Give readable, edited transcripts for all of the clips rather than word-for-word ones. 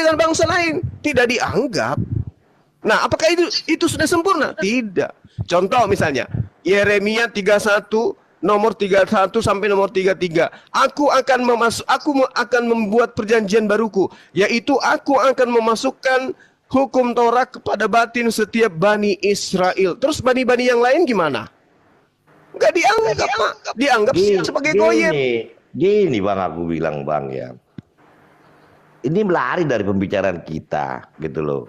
dengan bangsa lain? Tidak dianggap. Nah, apakah itu sudah sempurna? Tidak. Contoh misalnya, Yeremia 31 nomor 31 sampai nomor 33. Aku akan membuat perjanjian baruku, yaitu aku akan memasukkan hukum Taurat kepada batin setiap Bani Israel. Terus bani-bani yang lain gimana? Enggak dianggap, Pak. Dianggap sebagai goyet. Gini Bang, aku bilang Bang ya. Ini melari dari pembicaraan kita gitu loh.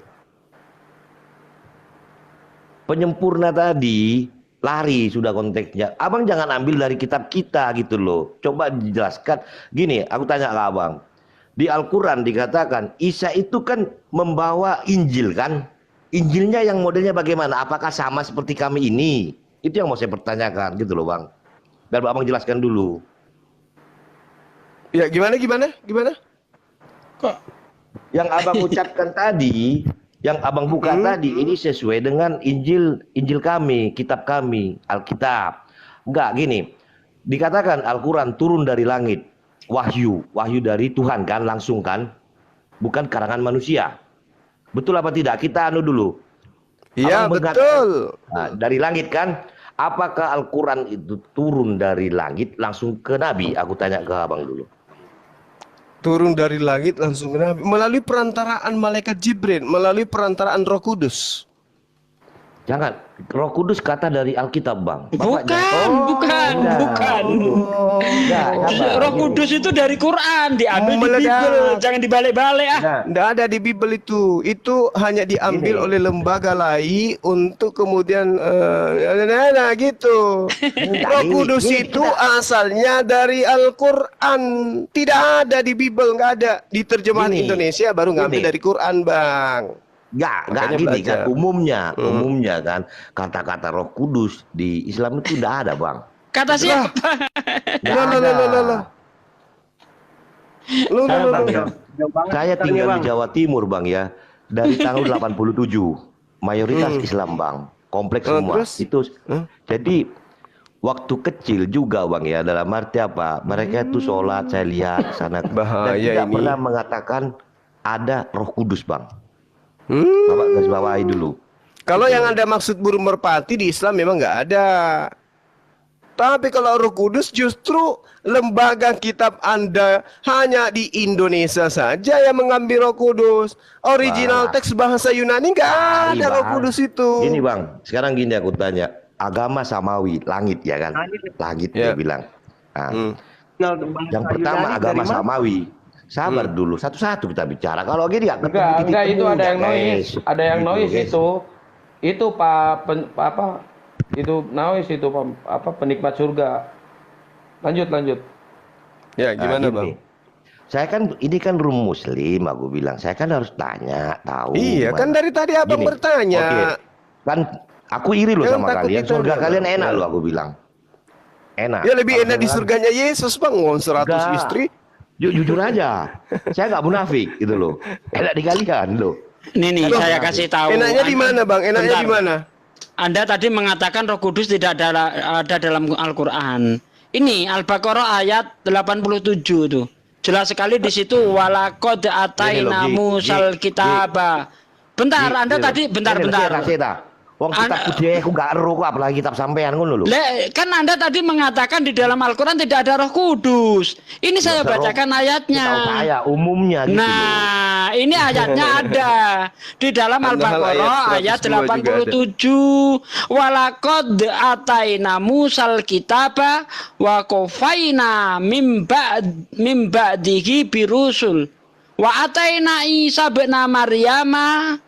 Penyempurna tadi lari sudah konteksnya. Abang jangan ambil dari kitab kita gitu loh. Coba dijelaskan. Gini, aku tanya ke abang. Di Al-Quran dikatakan Isa itu kan membawa Injil kan. Injilnya yang modelnya bagaimana? Apakah sama seperti kami ini? Itu yang mau saya pertanyakan gitu loh Bang. Biar abang jelaskan dulu. Ya gimana? Kok? Yang abang ucapkan tadi, yang abang buka tadi, ini sesuai dengan Injil kami, kitab kami, Alkitab. Enggak, gini. Dikatakan Al-Quran turun dari langit. Wahyu dari Tuhan kan, langsung kan. Bukan karangan manusia. Betul apa tidak? Kita anu dulu. Iya, betul. Nah, dari langit kan. Apakah Al-Quran itu turun dari langit langsung ke Nabi? Aku tanya ke abang dulu. Turun dari langit langsung ke Nabi melalui perantaraan malaikat Jibril, melalui perantaraan Roh Kudus. Jangan, Roh Kudus kata dari Alkitab Bang. Bukan. Roh Kudus itu dari Quran, diambil di Bible, jangan dibalik-balik ah. Nggak ada di Bible itu. Itu hanya diambil oleh lembaga lain untuk kemudian gitu. Roh Kudus itu asalnya dari Al-Quran, tidak ada di Bible, nggak ada. Di terjemahan Indonesia baru ngambil dari Quran, Bang. Enggak gini kan, umumnya kan kata-kata Roh Kudus di Islam itu tidak ada Bang. Kata siapa? Saya tinggal di Jawa Timur Bang ya, dari tahun 87, mayoritas Islam Bang, kompleks semua. Itu jadi waktu kecil juga Bang ya, dalam arti apa? Mereka itu sholat, saya lihat sana dan tidak pernah mengatakan ada Roh Kudus Bang. Bapak garis bawahi dulu. Kalau yang Anda maksud burung merpati di Islam memang nggak ada. Tapi kalau Roh Kudus justru lembaga kitab Anda hanya di Indonesia saja yang mengambil Roh Kudus. Original teks bahasa Yunani nggak ada Roh Kudus itu. Ini Bang, sekarang gini aku tanya. Agama samawi, langit ya kan? Langit dia bilang. Nah, yang pertama agama samawi. Sabar dulu, satu-satu kita bicara. Kalau gini enggak itu ada yang noise, itu Pak penikmat surga. Lanjut. Ya, gimana Bang? Saya kan ini kan room muslim, aku bilang. Saya kan harus tanya, tahu. Iya, kan dari tadi Abang bertanya. Kan aku iri loh sama kalian. Surga kalian enak loh, aku bilang. Enak. Ya lebih enak di surganya Yesus Bang, 100 istri. Jujur aja, saya nggak munafik gitu loh. Enak di kalian loh. Nih saya kasih tahu. Enaknya di mana Bang? Enaknya di mana? Anda tadi mengatakan Roh Kudus tidak ada dalam Al-Quran. Ini Al-Baqarah ayat 87 tuh. Jelas sekali di situ walaqad ataina Musal kitaba. Bentar, Anda tadi bentar. Wong kitab dia aku gak ero kok apalagi kitab sampean ngono lho. Kan Anda tadi mengatakan di dalam Al-Qur'an tidak ada Roh Kudus. Ini saya bacakan ayatnya. Saya umumnya gitu. Nah, ini ayatnya ada di dalam Al-Baqarah ayat 87. Walaqad ataina Musal kitaba wa qafaina mim ba'dihi birusul. Wa ataina Isa bin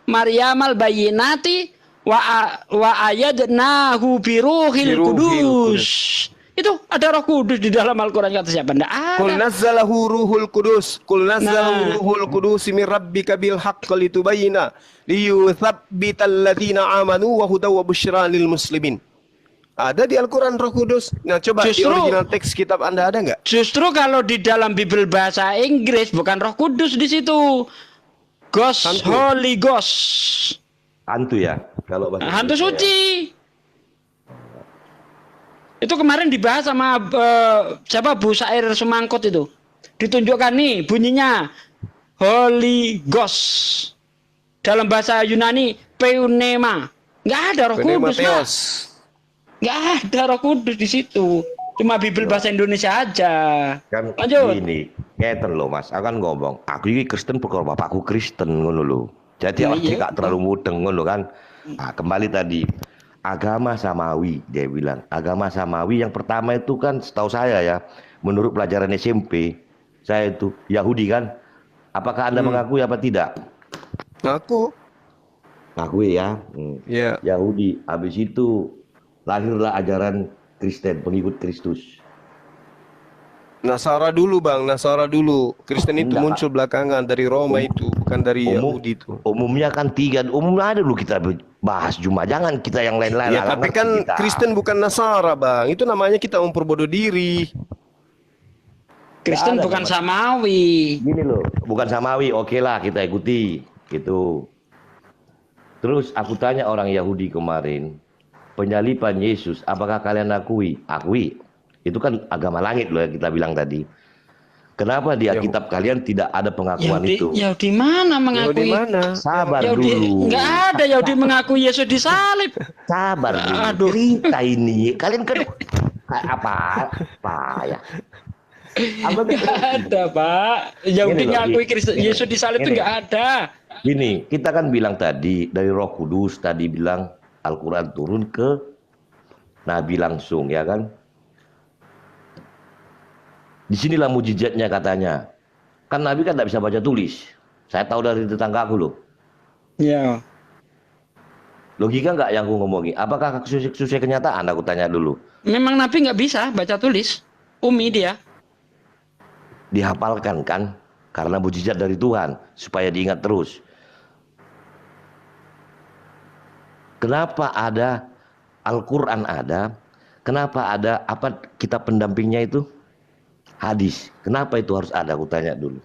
Maryamal bayyinati wa ayadnahu biruhil kudus. Itu ada Roh Kudus di dalam Al-Qur'an, kata siapa? Enggak ada. Qul nazzalahu ruhul qudus. Qul nazzalahu ruhul qudus min rabbika bil haqq litubayyana liyuthabbital ladzina amanu wa hudaw wa busyra lil muslimin. Ada di Al-Qur'an Roh Kudus. Nah, coba di original teks kitab Anda ada enggak? Justru kalau di dalam Bible bahasa Inggris bukan Roh Kudus di situ. Ghost, Holy Ghost. Hantu ya, kalau bahasa hantu suci. Itu kemarin dibahas sama siapa Bu Sair Sumangkut itu. Ditunjukkan nih bunyinya. Holy Ghost. Dalam bahasa Yunani Pneuma. Nggak ada Roh Kudus, Pak. Theos. Nggak ada Roh Kudus di situ. Cuma Bible bahasa Indonesia aja. Kan Lanjut. gini, ngeten loh Mas, aku kan ngomong, aku ini Kristen perkara bapakku Kristen ngono lho. Jadi Nah, awake iya. gak terlalu mudeng ngono kan. Nah, kembali tadi agama samawi dia bilang. Agama samawi yang pertama itu kan setahu saya ya, menurut pelajaran SMP, saya itu Yahudi kan. Apakah Anda mengakui apa tidak? Aku. Ngakui ya. Ya. Yahudi. Habis itu lahirlah ajaran Kristen, pengikut Kristus. Nasara dulu bang, Nasara dulu. Kristen itu Enggak. muncul belakangan dari Roma itu, bukan dari Yahudi itu. Umumnya kan tiga, umumnya ada dulu kita bahas cuma jangan kita yang lain-lain. Ya lah, tapi ngerti kan kita. Kristen bukan Nasara bang, itu namanya kita memperbodoh diri. Kristen Nggak ada bukan sama- samawi. Gini loh, bukan samawi, oke lah kita ikuti gitu. Terus aku tanya orang Yahudi kemarin, penyaliban Yesus, apakah kalian akui? Akui. Itu kan agama langit loh yang kita bilang tadi. Kenapa di Alkitab kalian tidak ada pengakuan itu? Yahudi mana Yahudi mengakui? mana? Sabar Yahudi dulu. nggak ada Yahudi mengakui Yesus disalib. Sabar dulu. Aduh. Cerita ini. Kalian kan apa ya? Apa Nggak ada, Pak. Yahudi Gini loh, ngakui Gi. Kristus Gini. Yesus disalib itu Gini. nggak ada. Gini, kita kan bilang tadi dari Roh Kudus tadi bilang Al-Quran turun ke Nabi langsung ya kan? Disinilah mujizatnya katanya. Kan Nabi kan tidak bisa baca tulis. Saya tahu dari tetangga aku loh. Ya. Logika nggak yang aku ngomongin? Apakah sesuai kenyataan? Aku tanya dulu. Memang Nabi nggak bisa baca tulis. Umi dia. Dihafalkan kan? Karena mujizat dari Tuhan supaya diingat terus. Kenapa ada Al-Quran ada? Kenapa ada apa kitab pendampingnya itu? Hadis. Kenapa itu harus ada? Aku tanya dulu.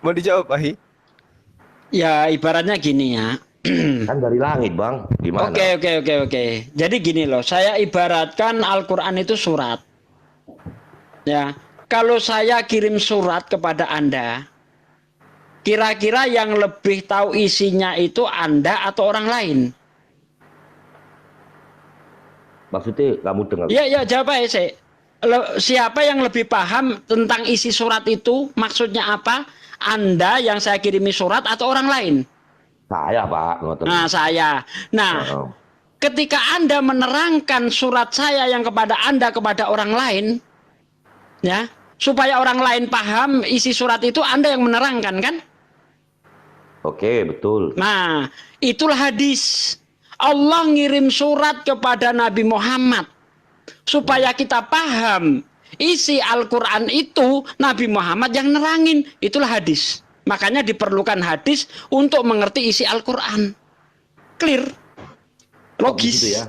Mau dijawab Ahi? Ya ibaratnya gini ya. Kan dari langit bang. Gimana? Oke. Jadi gini loh, saya ibaratkan Al-Quran itu surat. Ya, kalau saya kirim surat kepada Anda, kira-kira yang lebih tahu isinya itu Anda atau orang lain? Maksudnya kamu dengar? Ya, jawab aja sih. Siapa yang lebih paham tentang isi surat itu? Maksudnya apa? Anda yang saya kirimi surat atau orang lain? Saya pak. Ngoten. Nah, saya. Nah, Oh. ketika Anda menerangkan surat saya yang kepada Anda kepada orang lain, ya, supaya orang lain paham isi surat itu Anda yang menerangkan kan? Oke betul. Nah, itulah hadis. Allah ngirim surat kepada Nabi Muhammad supaya kita paham isi Al-Quran itu Nabi Muhammad yang nerangin. Itulah hadis. Makanya diperlukan hadis untuk mengerti isi Al-Quran. Clear. Stop di Logis. situ ya.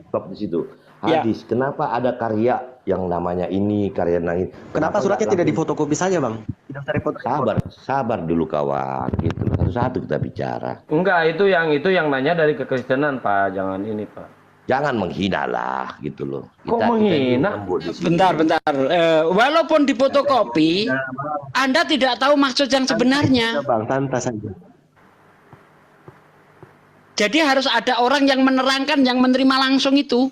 Stop di situ. Ya. Hadis. Kenapa ada karya yang namanya ini karya lain? Kenapa suratnya nggak tidak langsung- difotokopi saja, Bang? Tidak usah repot. Sabar dulu kawan. Gitu. Satu-satu kita bicara. Enggak, itu yang nanya dari kekristenan, Pak. Jangan ini, Pak. Jangan menghina lah gitu loh. Kok menghina? lembut di sini. Bentar. Walaupun difotokopi, Anda tidak tahu maksud yang sebenarnya. Bang, santai saja. Jadi harus ada orang yang menerangkan, yang menerima langsung itu.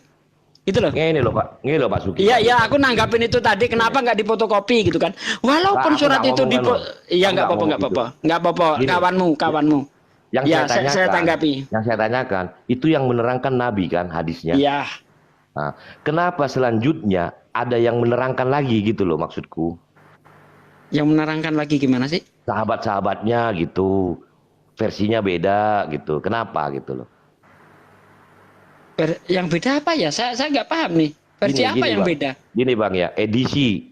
Gitu loh. Ini loh Pak Suki. Iya, aku nanggapin itu tadi. Kenapa nggak difotokopi gitu kan? Walaupun Nggak, aku surat nggak itu ngomong iya Aku nggak nggak apa-apa, ngomong nggak apa-apa. Gini. Kawanmu. Yang Ya, saya tanyakan, saya tanggapi. Yang saya tanyakan, itu yang menerangkan Nabi kan hadisnya. Iya. Nah, kenapa selanjutnya ada yang menerangkan lagi gitu loh maksudku. Yang menerangkan lagi gimana sih? Sahabat-sahabatnya gitu. Versinya beda gitu. Kenapa gitu loh. Yang beda apa ya? Saya nggak paham nih. Versi Gini, apa yang Bang. beda? Gini Bang ya, edisi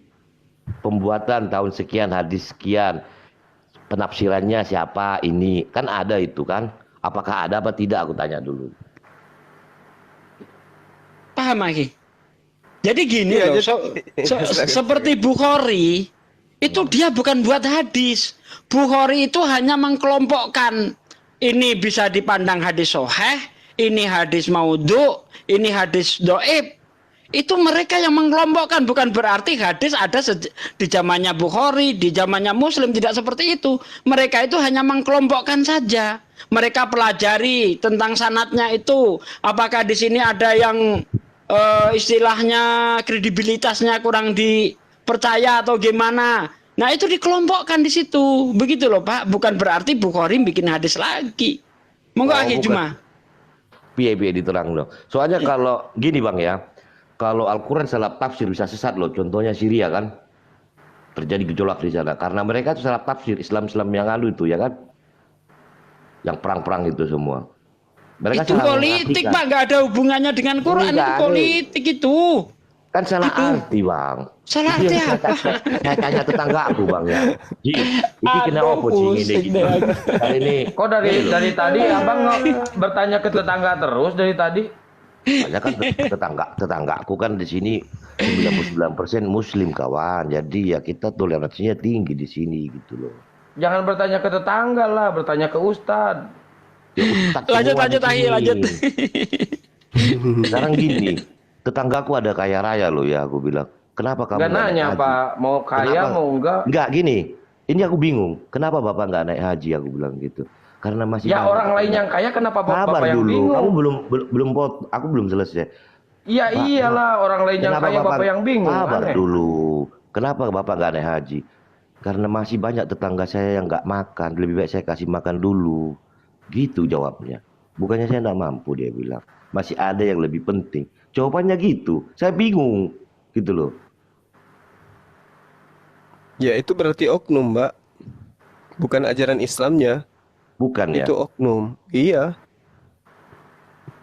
pembuatan tahun sekian, hadis sekian, penafsirannya siapa ini, kan ada itu kan? Apakah ada apa tidak? Aku tanya dulu. Paham lagi? Jadi gini Iya, loh, jadi- seperti Bukhari, itu dia bukan buat hadis. Bukhari itu hanya mengkelompokkan. Ini bisa dipandang hadis soheh, ini hadis maudhu, ini hadis doib. Itu mereka yang mengelompokkan, bukan berarti hadis ada di zamannya Bukhari, di zamannya Muslim, tidak seperti itu. Mereka itu hanya mengkelompokkan saja. Mereka pelajari tentang sanadnya itu, apakah di sini ada yang istilahnya kredibilitasnya kurang dipercaya atau gimana. Nah, itu dikelompokkan di situ. Begitu loh, Pak. Bukan berarti Bukhari bikin hadis lagi. Monggo Akhi Juma. Piye diterang dong. Soalnya kalau gini Bang ya, kalau Al-Quran salah tafsir bisa sesat loh. Contohnya Syria kan, terjadi gejolak di sana. Karena mereka itu salah tafsir, Islam-Islam yang lalu itu ya kan, yang perang-perang itu semua. Mereka itu politik Pak, nggak ada hubungannya dengan Quran. Itu politik itu. Kan salah arti Bang. Salah arti apa? Saya tanya tetangga aku Bang ya. Ji, ini kena apa sih ini gitu. Kali ini. Kok dari tadi abang bertanya ke tetangga terus dari tadi? Banyak kan tetangga aku kan di sini 99% Muslim kawan. Jadi ya kita toleransinya tinggi di sini gitu loh. Jangan bertanya ke tetangga lah, bertanya ke Ustadz. Ya, lanjut Ahi, lanjut. Sekarang gini, tetanggaku ada kaya raya loh ya, aku bilang. Kenapa kamu nggak nanya Pak, mau kaya mau enggak? Enggak gini, ini aku bingung. Kenapa Bapak nggak naik haji? Aku bilang gitu. Karena masih ya orang lain yang kaya, kenapa Bapak yang dulu. bingung? Kamu aku belum selesai. Iya iyalah, orang lain yang kaya Bapak yang bingung. Sabar dulu. Kenapa Bapak nggak naik haji? Karena masih banyak tetangga saya yang nggak makan. Lebih baik saya kasih makan dulu. Gitu jawabnya. Bukannya saya nggak mampu, dia bilang. Masih ada yang lebih penting. Jawabannya gitu. Saya bingung. Gitu loh. Ya itu berarti oknum, Mbak. Bukan ajaran Islamnya. Bukan ya? Itu oknum. Iya.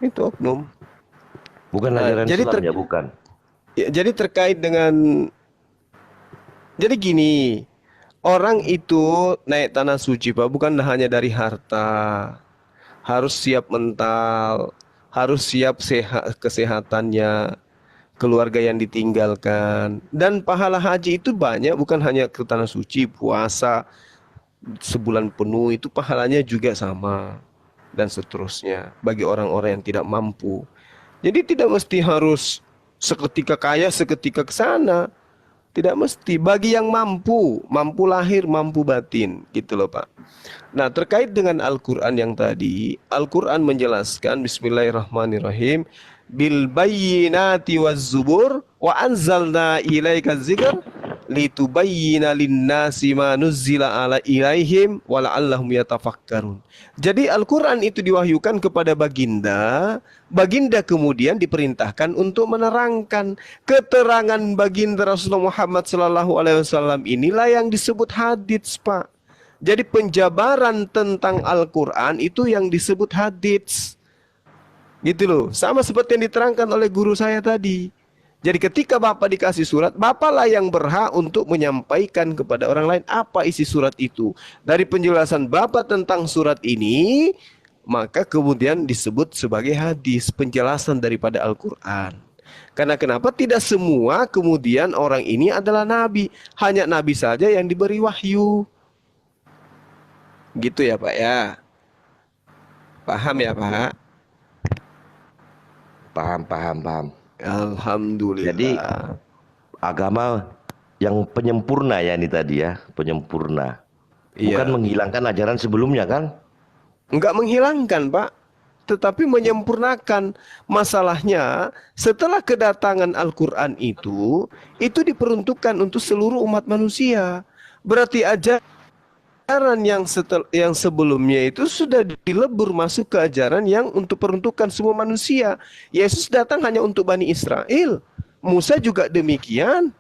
Itu oknum. Bukan ajaran Islamnya, bukan. Ya, jadi terkait dengan... Jadi gini, orang itu naik tanah suci, Pak, bukan hanya dari harta. Harus siap mental, harus siap kesehatannya, keluarga yang ditinggalkan. Dan pahala haji itu banyak, bukan hanya ke tanah suci, puasa sebulan penuh itu pahalanya juga sama. Dan seterusnya, bagi orang-orang yang tidak mampu. Jadi tidak mesti harus seketika kaya, seketika ke sana. Tidak mesti, bagi yang mampu lahir, mampu batin, gitu loh Pak. Nah, terkait dengan Al-Quran yang tadi, Al-Quran menjelaskan, Bismillahirrahmanirrahim, bil bayyinati waz zubur wa anzalna ilaika dzikr litubayyina lin-nasi ma nuzzila ala ilaihim wa la'allahum yatafakkarun. Jadi Al-Quran itu diwahyukan kepada baginda. Baginda kemudian diperintahkan untuk menerangkan. Keterangan baginda Rasulullah Muhammad SAW inilah yang disebut hadits, Pak. Jadi penjabaran tentang Al-Quran itu yang disebut hadits. Gitu loh. Sama seperti yang diterangkan oleh guru saya tadi. Jadi ketika Bapak dikasih surat, Bapaklah yang berhak untuk menyampaikan kepada orang lain apa isi surat itu. Dari penjelasan Bapak tentang surat ini, maka kemudian disebut sebagai hadis, penjelasan daripada Al-Quran. Karena kenapa tidak semua kemudian orang ini adalah nabi, hanya nabi saja yang diberi wahyu. Gitu ya Pak ya. Paham ya Pak? Paham. Alhamdulillah. Jadi agama yang penyempurna ya ini tadi ya, penyempurna. Bukan menghilangkan ajaran sebelumnya kan? Enggak menghilangkan, Pak, tetapi menyempurnakan. Masalahnya, setelah kedatangan Al-Quran itu diperuntukkan untuk seluruh umat manusia. Berarti ajaran yang sebelumnya itu sudah dilebur masuk ke ajaran yang untuk peruntukan semua manusia. Yesus datang hanya untuk Bani Israel. Musa juga demikian.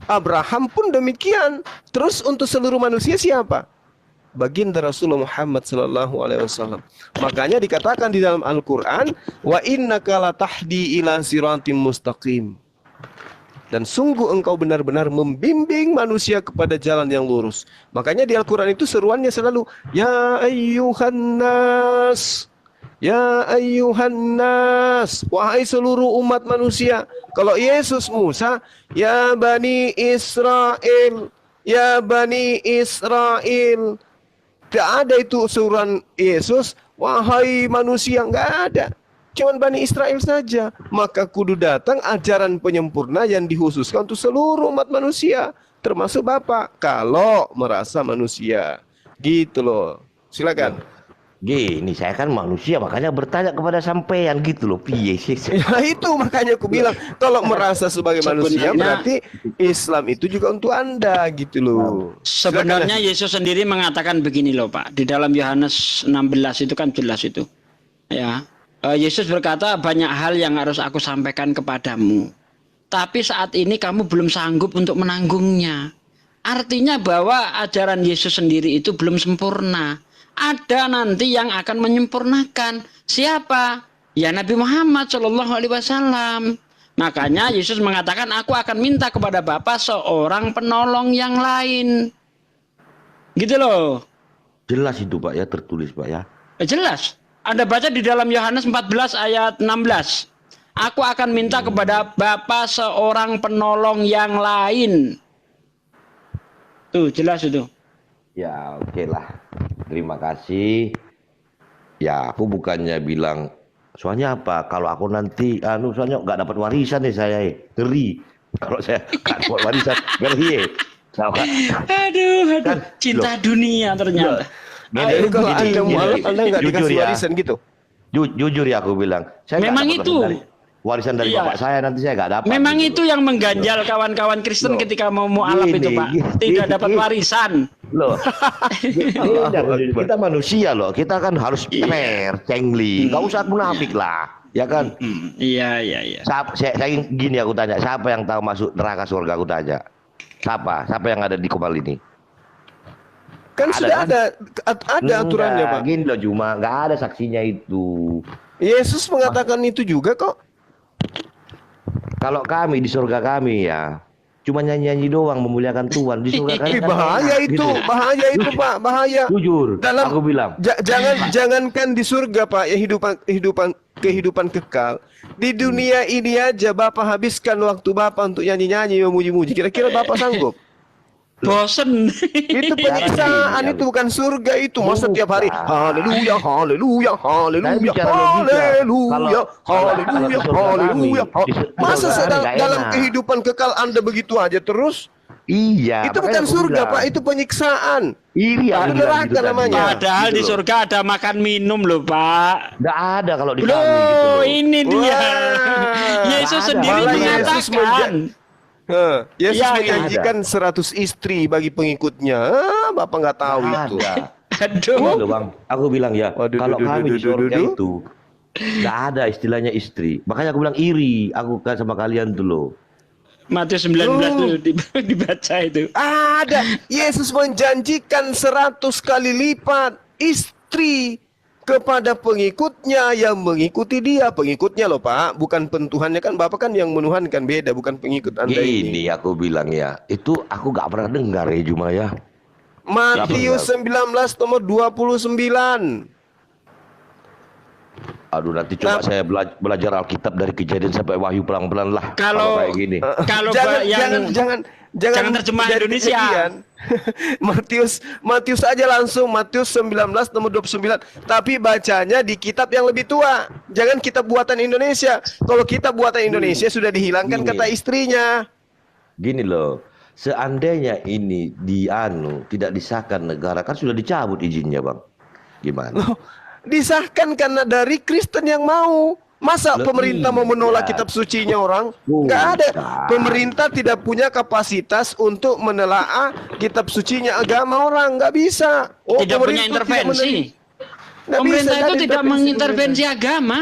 Abraham pun demikian. Terus untuk seluruh manusia siapa? Baginda Rasulullah Muhammad SAW. Makanya dikatakan di dalam Al-Quran, wa innaka latahdi ila siratim mustaqim. Dan sungguh engkau benar-benar membimbing manusia kepada jalan yang lurus. Makanya di Al-Quran itu seruannya selalu, ya ayyuhan nas, ya ayyuhan nas, wahai seluruh umat manusia. Kalau Yesus Musa, ya Bani Israel, ya Bani Israel. Tidak ada itu seruan Yesus, wahai manusia, enggak ada. cuman Bani Israel saja. Maka kudu datang ajaran penyempurna yang dikhususkan untuk seluruh umat manusia, termasuk Bapak kalau merasa manusia. Gitu loh. Silakan. Gini, saya kan manusia, makanya bertanya kepada sampean gitu loh. Piye sih? Ya itu makanya aku bilang kalau merasa sebagai manusia Sebenarnya- berarti Islam itu juga untuk Anda gitu loh. Sebenarnya Yesus sendiri mengatakan begini loh Pak, di dalam Yohanes 16 itu kan jelas itu. Ya, Yesus berkata banyak hal yang harus aku sampaikan kepadamu, tapi saat ini kamu belum sanggup untuk menanggungnya. Artinya bahwa ajaran Yesus sendiri itu belum sempurna. Ada nanti yang akan menyempurnakan. Siapa? Ya Nabi Muhammad Shallallahu Alaihi Wasallam. Makanya Yesus mengatakan, aku akan minta kepada Bapa seorang penolong yang lain. Gitu loh. Jelas itu Pak ya, tertulis Pak ya. Jelas. Anda baca di dalam Yohanes 14 ayat 16. Aku akan minta kepada Bapa seorang penolong yang lain. Tuh, jelas itu. Ya oke lah. Terima kasih. Ya aku bukannya bilang soalnya apa? Kalau aku nanti soalnya nggak dapat warisan nih saya. Ngeri. Kalau saya nggak dapat warisan ngeri. Aduh, Kan, cinta dunia ternyata. Jadi kalau Anda mualaf Anda nggak Jujur dikasih ya. warisan gitu. Jujur ya aku bilang. Saya nggak Memang dapat itu. warisan dari Iya. bapak saya nanti saya nggak dapat. Memang gitu itu loh. yang mengganjal kawan-kawan Kristen Loh. ketika mau mualaf itu, Gini, Pak. gini, Tidak dapat gini. warisan. Loh. Kita manusia loh. Kita kan harus fair, cengli. Nggak usah munafik lah. Ya kan? Iya, iya, iya. Saya gini aku tanya, siapa yang tahu masuk neraka surga aku tanya. Siapa? Siapa yang ada di Komal ini? Kan Ada, sudah kan? ada aturannya, Enggak, Pak. Gini loh cuma nggak ada saksinya itu. Yesus mengatakan itu juga kok. Kalau kami di surga kami ya, cuma nyanyi-nyanyi doang memuliakan Tuhan di surga kami. Ih, kan bahaya enak, itu, gitu. bahaya itu, Pak, bahaya. Jujur, Dalam aku bilang. jangankan di surga, Pak, ya kehidupan kekal. Di dunia ini aja Bapak habiskan waktu Bapak untuk nyanyi-nyanyi memuji-muji. Kira-kira Bapak sanggup? Bosen. Itu penyiksaan, itu bukan surga itu. Masa tiap hari haleluya, haleluya, haleluya, bicara logika. haleluya, Kalau haleluya, di surga haleluya. kami, di Masa surga kami nggak dalam enak. kehidupan kekal Anda begitu aja terus? Iya. Itu makanya bukan aku surga, bilang. Pak, itu penyiksaan. Iya, Itu aku bilang neraka gitu tadi. namanya. Padahal Gitu di loh. surga ada makan minum loh, Pak. Nggak ada kalau di kami Loh, gitu loh. ini dia. Wah. Yesus Nggak ada. sendiri Malah Yesus mengatakan. Yesus Ya, ya. menjanjikan 100 istri bagi pengikutnya. Bapak nggak tahu Nggak itu. ada. Aduh. Loh, Bang, aku bilang ya, Waduh, kalau duh, kami duh, di duh, surga duh. itu nggak ada istilahnya istri. Makanya aku bilang iri, aku kan sama kalian tuh loh. Matius 19 tuh dibaca itu. Ada. Yesus menjanjikan 100 kali lipat istri kepada pengikutnya yang mengikuti dia. Pengikutnya loh, Pak, bukan pentuhannya. Kan Bapak kan yang menuhankan, beda, bukan pengikut Anda ini. Gini aku bilang ya, itu aku nggak pernah dengar ya Juma ya. Matius 19 nomor 29. Aduh nanti coba saya belajar Alkitab dari Kejadian sampai Wahyu pelan-pelan lah. Kalau- kayak gini. Kalau jangan terjemah dari Indonesia. Kejadian. Matius aja langsung Matius 19 nomor 29. Tapi bacanya di kitab yang lebih tua. Jangan kitab buatan Indonesia. Kalau kitab buatan Indonesia sudah dihilangkan Gini. kata istrinya. Gini loh, seandainya ini tidak disahkan negara kan sudah dicabut izinnya bang. Gimana? Loh, disahkan karena dari Kristen yang mau. Masa Loh, pemerintah mau menolak iya. kitab sucinya orang? Bukan. Nggak ada. Pemerintah tidak punya kapasitas untuk menelaah kitab sucinya agama orang. Nggak bisa. Tidak punya pemerintah tidak intervensi. Nggak Pemerintah bisa, nggak itu ada tidak intervensi mengintervensi agama.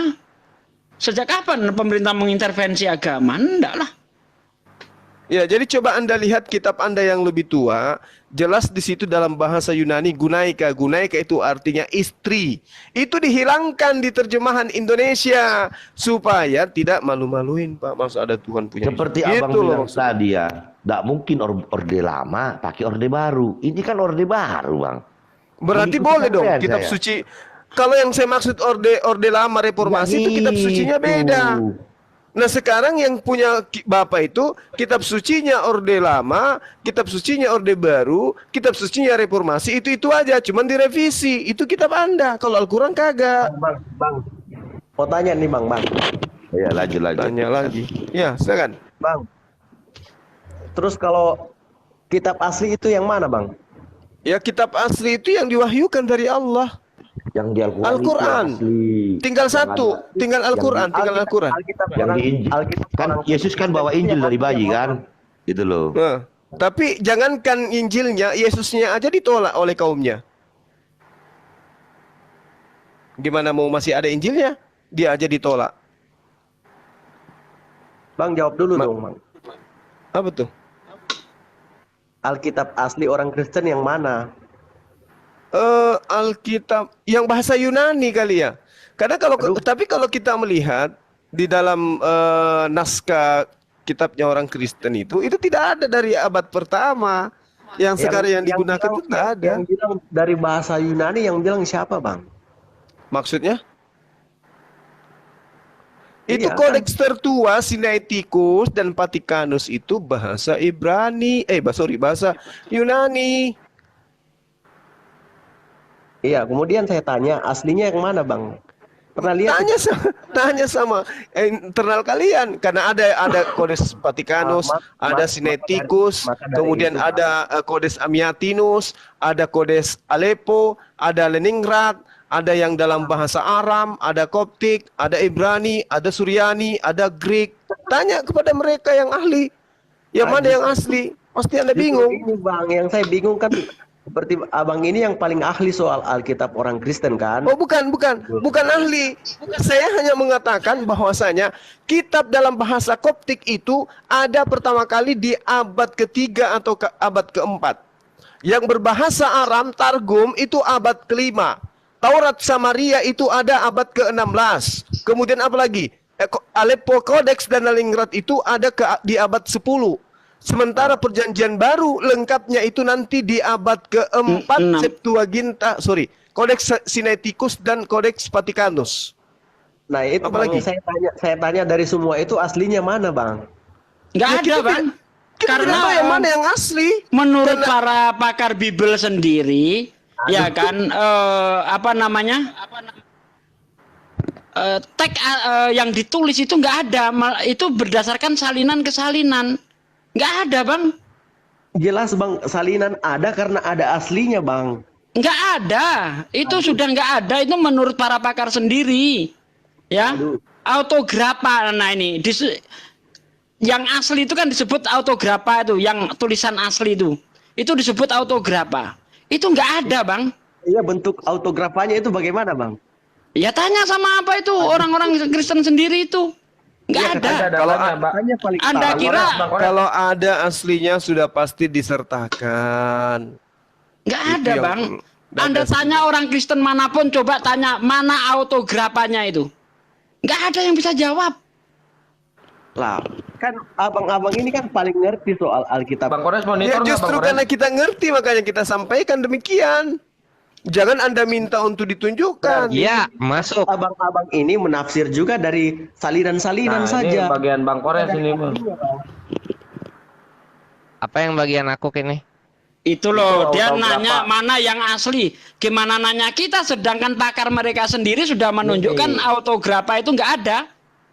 Sejak kapan pemerintah mengintervensi agama? Enggak lah. Ya, jadi coba Anda lihat kitab Anda yang lebih tua, jelas di situ dalam bahasa Yunani gunaika. Gunaika itu artinya istri. Itu dihilangkan di terjemahan Indonesia supaya tidak malu-maluin, Pak. Masa ada Tuhan punya Seperti istri. abang Gitu loh bilang maksudnya. tadi ya, tidak mungkin orde lama pakai orde baru. Ini kan orde baru bang. Berarti Mengikuti boleh dong sampean kitab saya. suci. Kalau yang saya maksud orde lama reformasi itu kitab sucinya gitu. beda. Nah sekarang yang punya Bapak itu kitab sucinya orde lama, kitab sucinya orde baru, kitab sucinya reformasi itu aja, cuman direvisi. Itu kitab Anda. Kalau Al-Quran kagak. Mau tanya nih Bang, Ya lanjut. Tanya lagi. Ya, silakan. Bang. Terus kalau kitab asli itu yang mana Bang? Ya, kitab asli itu yang diwahyukan dari Allah. Yang di Al-Quran, Al-Quran. itu asli. Tinggal Yang satu, ada- tinggal Al-Quran, tinggal Al-Quran. Alkitab yang orang- di Injil. Alkitab Kan orang Yesus kan bawa Injil dari bayi kan, gitu loh. Nah, tapi jangankan Injilnya, Yesusnya aja ditolak oleh kaumnya. Gimana mau masih ada Injilnya? Dia aja ditolak. Bang jawab dulu dong Bang. Apa tuh? Alkitab asli orang Kristen yang mana? Alkitab yang bahasa Yunani kali ya. Karena tapi kalau kita melihat di dalam naskah kitabnya orang Kristen itu tidak ada dari abad pertama. Yang sekarang yang digunakan bilang- itu tidak ada. Yang bilang dari bahasa Yunani yang bilang siapa Bang? Maksudnya? Itu Iya, kodeks tertua Sinaiticus dan Vaticanus itu bahasa Ibrani, bahasa Yunani. Iya, kemudian saya tanya aslinya yang mana Bang? Pernah lihat? Tanya sama internal kalian karena ada kodeks Vaticanus, ada Sinaiticus, maka dari kemudian itu, ada kodeks Amiatinus, ada kodeks Aleppo, ada Leningrad, ada yang dalam bahasa Aram, ada Koptik, ada Ibrani, ada Suryani, ada Greek. Tanya kepada mereka yang ahli. Yang mana yang asli? Pasti Anda bingung. Ini Bang, yang saya bingung kan seperti Abang ini yang paling ahli soal Alkitab orang Kristen kan? Oh bukan ahli. Saya hanya mengatakan bahwasanya kitab dalam bahasa Koptik itu ada pertama kali di abad ketiga atau abad keempat. Yang berbahasa Aram, Targum itu abad kelima. Taurat Samaria itu ada abad ke-16. Kemudian apa lagi? Aleppo Codex dan Leningrad itu ada di abad 10. Sementara perjanjian baru lengkapnya itu nanti di abad keempat Septuaginta, Kodeks Sinaiticus dan Kodeks Vaticanus. Nah itu Bang, saya tanya dari semua itu aslinya mana Bang? Nggak ada Bang. Karena yang mana yang asli? Menurut para pakar Bible sendiri, ya kan, teks yang ditulis itu nggak ada, itu berdasarkan salinan kesalinan. Nggak ada Bang. Jelas Bang, salinan ada karena ada aslinya Bang. Nggak ada, itu sudah nggak ada, itu menurut para pakar sendiri. Ya, autografa. Nah ini, yang asli itu kan disebut autografa itu, yang tulisan asli itu disebut autografa. Itu nggak ada Bang. Iya, bentuk autografanya itu bagaimana Bang? Ya tanya sama apa itu orang-orang Kristen sendiri itu. Nggak ada. Kalau Anda kira kalau ada aslinya sudah pasti disertakan. nggak ada Bang. Anda tanya orang Kristen manapun, coba tanya mana autografanya itu. Nggak ada yang bisa jawab. Lah, kan abang-abang ini kan paling ngerti soal Alkitab. Bang Kores Ya monitor nggak, justru Bang Kores? karena kita ngerti makanya kita sampaikan demikian. Jangan Anda minta untuk ditunjukkan. Iya, masuk. Abang-abang ini menafsir juga dari salinan-salinan Nah, saja. ini bagian Bang Kores ini, Bang. Apa yang bagian aku kini? Itu loh, Itu dia autografa. nanya mana yang asli. Gimana nanya kita, sedangkan pakar mereka sendiri sudah menunjukkan autografa itu nggak ada.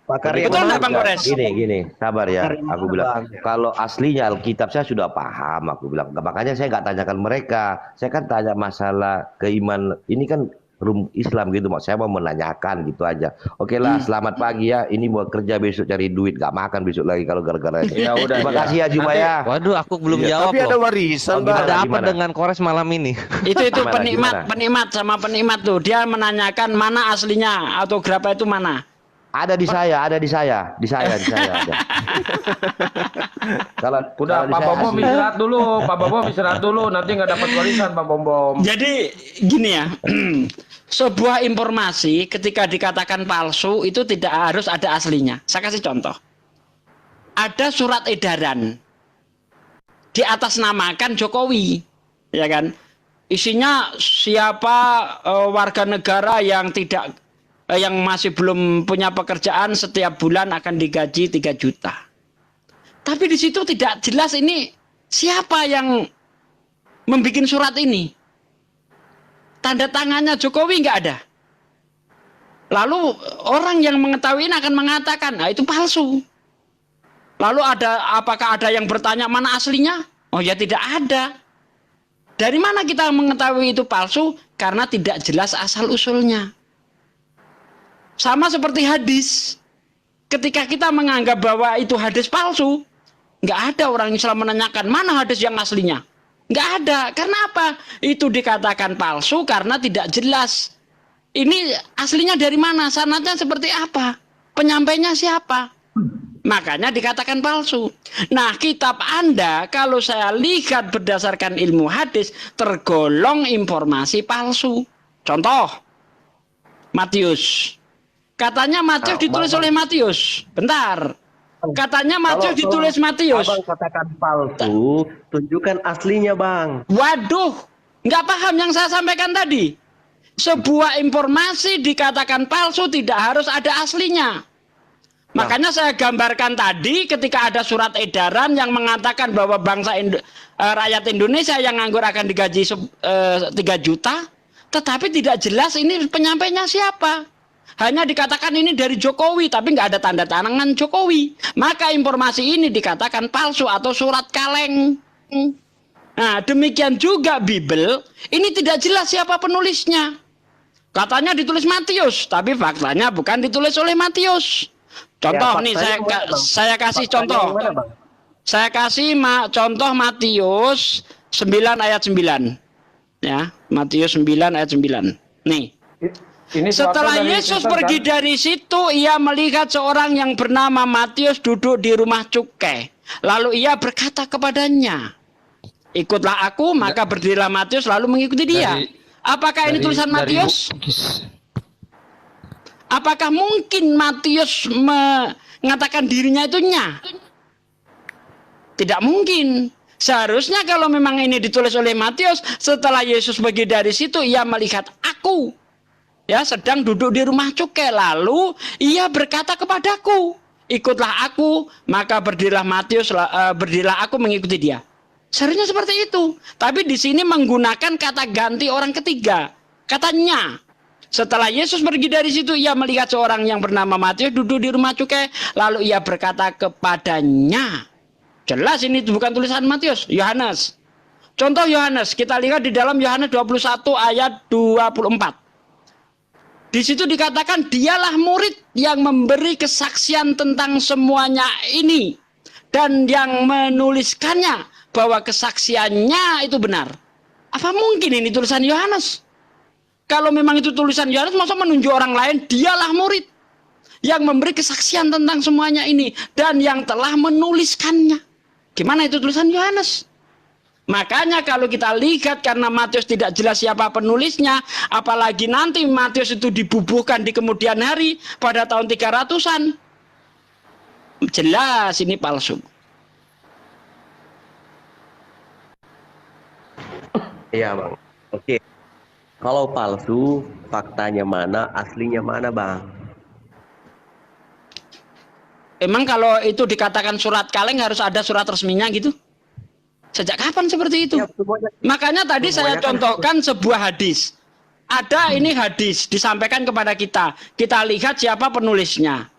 Pakar Tapi yang Betul mana, nggak, Bang Bang? Kores? Gini, sabar ya. Cari Aku mana, bilang, Bang? kalau aslinya Alkitab saya sudah paham. Aku bilang, makanya saya nggak tanyakan mereka. Saya kan tanya masalah keimanan. Ini kan room Islam gitu, mak. Saya mau menanyakan gitu aja. Oke lah, selamat pagi ya. Ini mau kerja besok cari duit, nggak makan besok lagi kalau gara-gara ini. Ya udah. Terima ya. kasih ya Juma Nanti- ya. Waduh, aku belum Iya, jawab tapi ada loh. warisan, Oh, Bang. gimana? Ada apa dengan Kores malam ini? Itu Gimana, penikmat sama penikmat tuh. Dia menanyakan mana aslinya, autografa itu mana. Ada di saya ada. Kalau Udah, kalau di Pak saya Bom asli. istirahat dulu. Pak Bom istirahat dulu. Nanti nggak dapat warisan, Pak Bom. Jadi gini ya, sebuah informasi ketika dikatakan palsu itu tidak harus ada aslinya. Saya kasih contoh. Ada surat edaran di atas namakan Jokowi, ya kan? Isinya siapa warga negara yang tidak yang masih belum punya pekerjaan setiap bulan akan digaji 3 juta. Tapi di situ tidak jelas ini siapa yang membuat surat ini. Tanda tangannya Jokowi nggak ada. Lalu orang yang mengetahui ini akan mengatakan, nah itu palsu. Lalu apakah ada yang bertanya mana aslinya? Oh ya tidak ada. Dari mana kita mengetahui itu palsu? Karena tidak jelas asal usulnya. Sama seperti hadis. Ketika kita menganggap bahwa itu hadis palsu, nggak ada orang Islam menanyakan mana hadis yang aslinya. Nggak ada. Karena apa? Itu dikatakan palsu karena tidak jelas. Ini aslinya dari mana? Sanadnya seperti apa? Penyampainya siapa? Makanya dikatakan palsu. Nah, kitab Anda kalau saya lihat berdasarkan ilmu hadis tergolong informasi palsu. Contoh, Matius. Katanya Matius ditulis oleh Matius. Bentar. Katanya Matius ditulis Matius. Abang katakan palsu, tunjukkan aslinya, Bang. Waduh, nggak paham yang saya sampaikan tadi. Sebuah informasi dikatakan palsu tidak harus ada aslinya. Makanya saya gambarkan tadi ketika ada surat edaran yang mengatakan bahwa rakyat Indonesia yang nganggur akan digaji 3 juta, tetapi tidak jelas ini penyampainya siapa. Hanya dikatakan ini dari Jokowi, tapi nggak ada tanda tangan Jokowi. Maka informasi ini dikatakan palsu atau surat kaleng. Nah, demikian juga Bible, ini tidak jelas siapa penulisnya. Katanya ditulis Matius, tapi faktanya bukan ditulis oleh Matius. Contoh nih, saya kasih contoh. Saya kasih contoh Matius 9 ayat 9. Ya, Matius 9 ayat 9. Nih. Setelah Yesus pergi dari situ, ia melihat seorang yang bernama Matius duduk di rumah cukai. Lalu ia berkata kepadanya, "Ikutlah aku," maka berdirilah Matius lalu mengikuti dia. Apakah ini tulisan Matius? Apakah mungkin Matius mengatakan dirinya itu nya? Tidak mungkin. Seharusnya kalau memang ini ditulis oleh Matius, setelah Yesus pergi dari situ, ia melihat aku, ya, sedang duduk di rumah cukai. Lalu ia berkata kepadaku, "Ikutlah aku," maka berdirilah Matius, berdirilah aku mengikuti dia. Seharusnya seperti itu. Tapi di sini menggunakan kata ganti orang ketiga. Katanya, setelah Yesus pergi dari situ, ia melihat seorang yang bernama Matius duduk di rumah cukai. Lalu ia berkata kepadanya. Jelas ini bukan tulisan Matius, Yohanes. Contoh Yohanes, kita lihat di dalam Yohanes 21 ayat 24. Di situ dikatakan dialah murid yang memberi kesaksian tentang semuanya ini. Dan yang menuliskannya bahwa kesaksiannya itu benar. Apa mungkin ini tulisan Yohanes? Kalau memang itu tulisan Yohanes, masa menunjuk orang lain? Dialah murid yang memberi kesaksian tentang semuanya ini dan yang telah menuliskannya. Gimana itu tulisan Yohanes? Makanya kalau kita lihat karena Matius tidak jelas siapa penulisnya, apalagi nanti Matius itu dibubuhkan di kemudian hari pada tahun 300-an. Jelas ini palsu. Iya, Bang. Oke. Kalau palsu, faktanya mana, aslinya mana, Bang? Emang kalau itu dikatakan surat kaleng harus ada surat resminya gitu? Sejak kapan seperti itu? Ya, Makanya tadi saya contohkan sebuah hadis. Ada ini hadis disampaikan kepada kita. Kita lihat siapa penulisnya.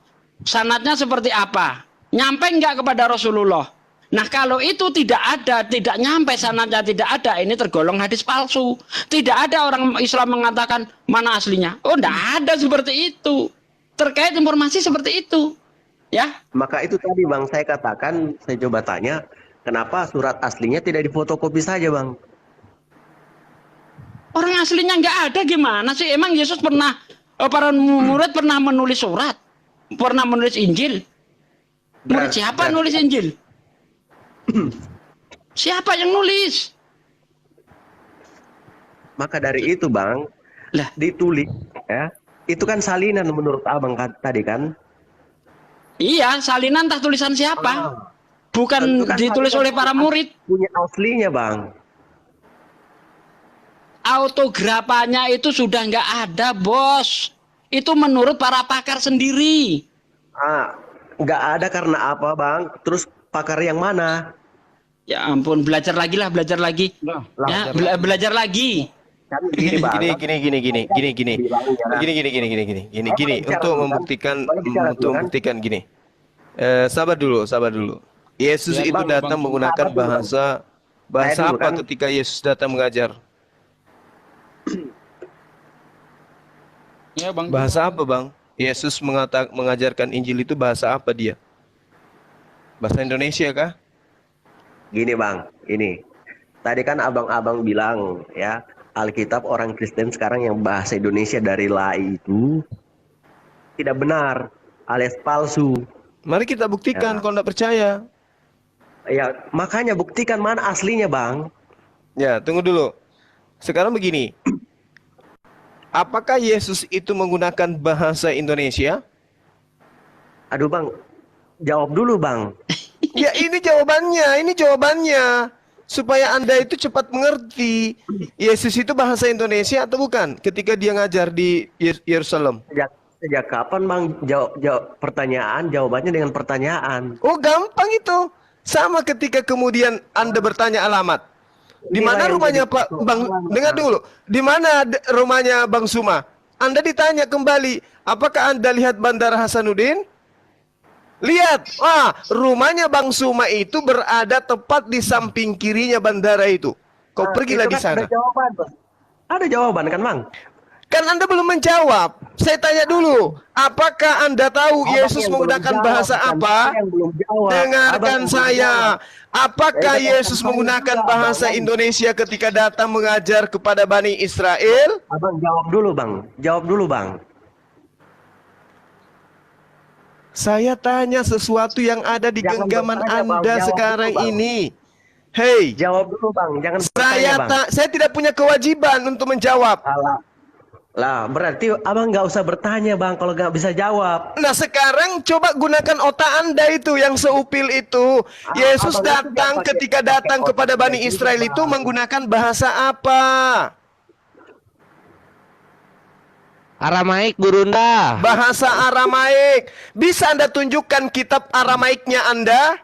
Sanadnya seperti apa? Nyampe enggak kepada Rasulullah? Nah, kalau itu tidak ada, tidak nyampe sanadnya tidak ada, ini tergolong hadis palsu. Tidak ada orang Islam mengatakan mana aslinya. Oh, enggak ada seperti itu. Terkait informasi seperti itu. Ya. Maka itu tadi, Bang, saya katakan, saya coba tanya, kenapa surat aslinya tidak difotokopi saja, Bang? Orang aslinya nggak ada gimana sih? Emang Yesus pernah, para murid pernah menulis surat? Pernah menulis Injil? Murid siapa nulis Injil? Siapa yang nulis? Maka dari itu, Bang, Lah, ditulis, ya, itu kan salinan menurut Abang tadi kan? iya, salinan entah tulisan siapa? Bukan Tentu kan ditulis salinan oleh para murid. Punya aslinya, Bang. Autografannya itu sudah nggak ada, bos. Itu menurut para pakar sendiri. Nggak ada karena apa, Bang? Terus pakar yang mana? Ya ampun, belajar lagi lah, belajar lagi. Ya, belajar lagi. Kan gini bang. Gini untuk membuktikan gini. Sabar dulu. Yesus Ya, itu Bang, datang menggunakan bahasa Saya dulu, apa kan. ketika Yesus datang mengajar? Ya, Bang. Bahasa apa, Bang? Yesus mengajarkan Injil itu bahasa apa dia? Bahasa Indonesia kah? Gini bang, ini. Tadi kan abang-abang bilang ya, Alkitab orang Kristen sekarang yang bahasa Indonesia dari lai itu tidak benar, alias palsu. Mari kita buktikan kalau tidak percaya. Ya, makanya buktikan mana aslinya bang. Ya, tunggu dulu. Sekarang begini. Apakah Yesus itu menggunakan bahasa Indonesia? Aduh bang, jawab dulu bang. Ya, ini jawabannya. Supaya Anda itu cepat mengerti. Yesus itu bahasa Indonesia atau bukan? Ketika dia ngajar di Yerusalem. Sejak kapan bang jawab pertanyaan, jawabannya dengan pertanyaan. Oh, gampang itu. Sama ketika kemudian Anda bertanya alamat. Di mana rumahnya Pak Bang? Dengar dulu. Di mana rumahnya Bang Suma? Anda ditanya kembali, apakah Anda lihat Bandara Hasanuddin? Lihat. Wah, rumahnya Bang Suma itu berada tepat di samping kirinya bandara itu. Kau pergilah Itu di kan sana. Ada jawaban, Bang. Ada jawaban kan bang? Kan Anda belum menjawab. Saya tanya dulu, apakah Anda tahu Abang Yesus yang belum menggunakan jawab, bahasa bukan apa? saya yang belum jawab. Dengarkan Abang yang belum saya. jawab. Apakah Yesus menggunakan bahasa Indonesia ketika datang mengajar kepada Bani Israel? Abang jawab dulu bang. Jawab dulu bang. Saya tanya sesuatu yang ada di Jangan genggaman bertanya, Bang. Anda Jawab sekarang dulu, Bang. ini. Hei, Jawab dulu bang. Jangan bertanya bang. saya tidak punya kewajiban untuk menjawab. Lah berarti abang nggak usah bertanya bang kalau nggak bisa jawab. Nah, sekarang coba gunakan otak Anda itu yang seupil itu. Yesus abang itu datang dia pakai- ketika pakai datang otak kepada Bani dia Israel juga, itu Bang. menggunakan bahasa apa? Aramaik Gurunda. Bahasa Aramaik. Bisa Anda tunjukkan kitab Aramaiknya Anda?